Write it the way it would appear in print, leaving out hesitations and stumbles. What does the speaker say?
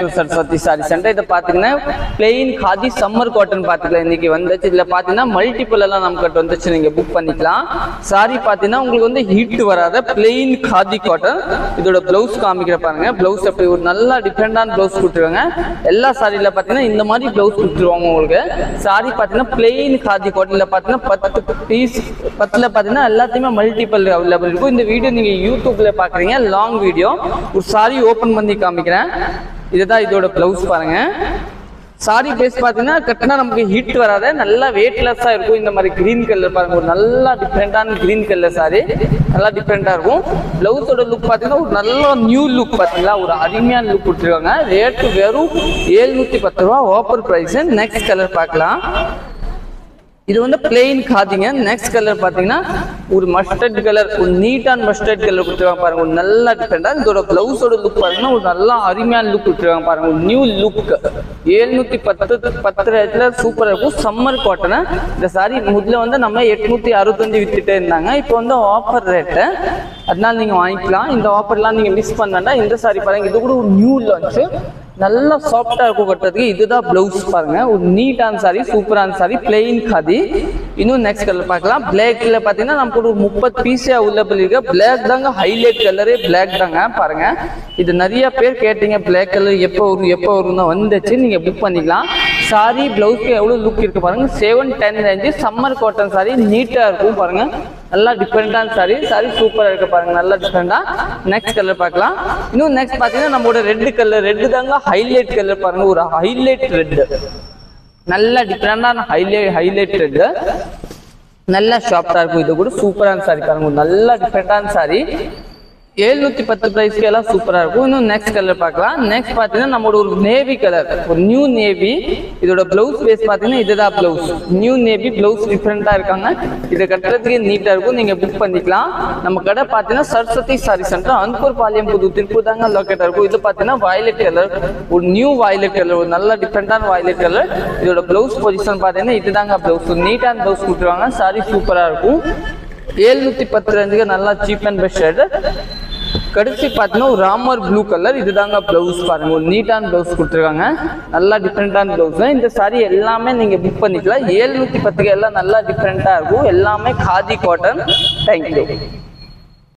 to Saraswati Saree Center. இத பாத்தீங்கன்னா plain khadi summer cotton பாத்தீங்களா இன்னைக்கு வந்துச்சு. இதுல பாத்தீங்கன்னா மல்டிபிள் எல்லாம் நமக்கு வந்துச்சு, நீங்க புக் பண்ணிக்கலாம். சாரி பாத்தீங்கன்னா உங்களுக்கு வந்து ஹீட் வராத plain khadi cotton. இதோட ப்ளவுஸ் காமிக்கிற பாருங்க. ப்ளவுஸ் அப்படி ஒரு நல்ல டிஃபரெண்டான ப்ளவுஸ் கொடுத்துருவாங்க. எல்லா சாரில பாத்தீங்கன்னா இந்த மாதிரி ப்ளவுஸ் கொடுத்துருவாங்க உங்களுக்கு. சாரி பாத்தீங்கன்னா plain khadi cottonல பாத்தீங்கன்னா 10 பீஸ் 10ல பாத்தீங்கன்னா எல்லாத்தையுமே மல்டிபிள் அவைலபிள் இருக்கும். இந்த வீடியோ நீங்க யூடியூப்ல பாக்குறீங்க, லாங் வீடியோ. ஒரு சாரி ஓபன் பண்ணி காமிக்கிறேன். இதுதான் இதோட ப்ளவுஸ் பாருங்க. சாரி பேஸ் பாத்தீங்கன்னா கட்டினா நமக்கு ஹீட் வராது, நல்லா வெயிட்லெஸ்ஸா இருக்கும். இந்த மாதிரி கிரீன் கலர் பாருங்க, ஒரு நல்லா டிஃப்ரெண்டான கிரீன் கலர் சாரி, நல்லா டிஃப்ரெண்டா இருக்கும். பிளவுஸோட லுக் பாத்தீங்கன்னா ஒரு நல்ல நியூ லுக் பாத்தீங்களா, ஒரு அருமையான லுக் கொடுத்துருக்காங்க. ரேட்டு வெறும் 710 ரூபா ஆஃபர் பிரைஸ். நெக்ஸ்ட் கலர் பார்க்கலாம். இது வந்து பிளெயின் காதிங்க. நெக்ஸ்ட் கலர் பாத்தீங்கன்னா ஒரு மஸ்டர்ட் கலர், ஒரு நீட்டான மஸ்டர்ட் கலர் கொடுத்துருவாங்க பாருங்க, ஒரு நல்ல டிஃபரெண்டா. இதோட பிளவுஸோட லுக் பாருங்கன்னா ஒரு நல்ல அருமையான லுக் கொடுத்துருவாங்க பாருங்க, ஒரு நியூ லுக். 710 ரேட்ல சூப்பரா இருக்கும். Summer cotton. இந்த சாரி முதல்ல வந்து நம்ம 865 வித்துட்டே இருந்தாங்க, இப்போ வந்து ஆஃபர் ரேட்டு, அதனால நீங்க வாங்கிக்கலாம். இந்த ஆஃபர்லாம் நீங்க மிஸ் பண்ண வேண்டாம். இந்த சாரி பாருங்க, இது கூட ஒரு நியூ லான்ச், நல்லா சாஃப்டா இருக்கும் கட்டுறதுக்கு. இதுதான் பிளவுஸ் பாருங்க, ஒரு நீட்டான சாரி, சூப்பரான சாரி, பிளெயின் காதி. இன்னும் நெக்ஸ்ட் கலர் பார்க்கலாம். பிளாக்ல பாத்தீங்கன்னா நமக்கு ஒரு 30 பீஸ் அவைலபிள் இருக்கு. பிளாக் தாங்க ஹைலைட் கலரே, பிளாக் தாங்க பாருங்க. இது நிறைய பேர் கேட்டீங்க பிளாக் கலர் எப்போ வரும் வந்துச்சு, நீங்க புக் பண்ணிக்கலாம். சாரி பிளவுஸ்க்கு எவ்வளவு லுக் இருக்கு பாருங்க. 710 ரேஞ்சு சம்மர் காட்டன் சாரி, நீட்டா இருக்கும் பாருங்க, நல்லா டிஃபரெண்டான சாரி. சாரி சூப்பரா இருக்கு பாருங்க, நல்லா டிஃபரெண்டா. நெக்ஸ்ட் கலர் பார்க்கலாம். இன்னும் நெக்ஸ்ட் பாத்தீங்கன்னா நம்மளோட ரெட் கலர், ரெட் தாங்க ஹைலைட் கலர் பாருங்க, ஒரு ஹைலைட் ரெட், நல்ல டிஃபரெண்டான ஹைலைட் ரெட், நல்லா ஷாப்டா இருக்கும். இது கூட சூப்பரான சாரி பாருங்க, நல்ல டிஃபரெண்டான சாரி. 710 பிரைஸ்க்கு எல்லாம் சூப்பரா இருக்கும். இன்னும் நெக்ஸ்ட் கலர் பார்க்கலாம். நெக்ஸ்ட் பாத்தீங்கன்னா நம்மளோட ஒரு நேவி கலர், ஒரு நியூ நேவி. இதோட பிளவுஸ் பேஸ் பாத்தீங்கன்னா இதுதான் பிளவுஸ், நியூ நேவி பிளவுஸ், டிஃபரெண்டா இருக்காங்க. இதை கட்டுறதுக்கு நீட்டா இருக்கும், நீங்க புக் பண்ணிக்கலாம். நம்ம கடை பாத்தீங்கன்னா சரஸ்வதி சாரி சென்டர், அன்பூர் பாளையம், புது திருப்பூர் தாங்க லொக்கேட் இருக்கும். இது பாத்தீங்கன்னா வயலட் கலர், ஒரு நியூ வயலட் கலர், ஒரு நல்ல டிஃபரெண்டான வயலட் கலர். இதோட பிளவுஸ் பொசிஷன் பாத்தீங்கன்னா இதுதாங்க பிளவுஸ், நீட்டான பிளவுஸ் கொடுத்துருவாங்க. சாரி சூப்பரா இருக்கும். 710 ரேஞ்சுக்கு நல்லா சீப் அண்ட் பெஸ்ட் ரேட். கடைசி பார்த்தீங்கன்னா ஒரு ராமர் ப்ளூ கலர், இதுதாங்க பிளவுஸ் பாருங்க, ஒரு நீட்டான பிளவுஸ் கொடுத்துருக்காங்க, நல்லா டிஃப்ரெண்டான பிளவுஸ். இந்த சாரி எல்லாமே நீங்க புக் பண்ணிக்கலாம். 710 எல்லாம் நல்லா டிஃப்ரெண்டா இருக்கும், எல்லாமே காதி காட்டன். தேங்க்யூ.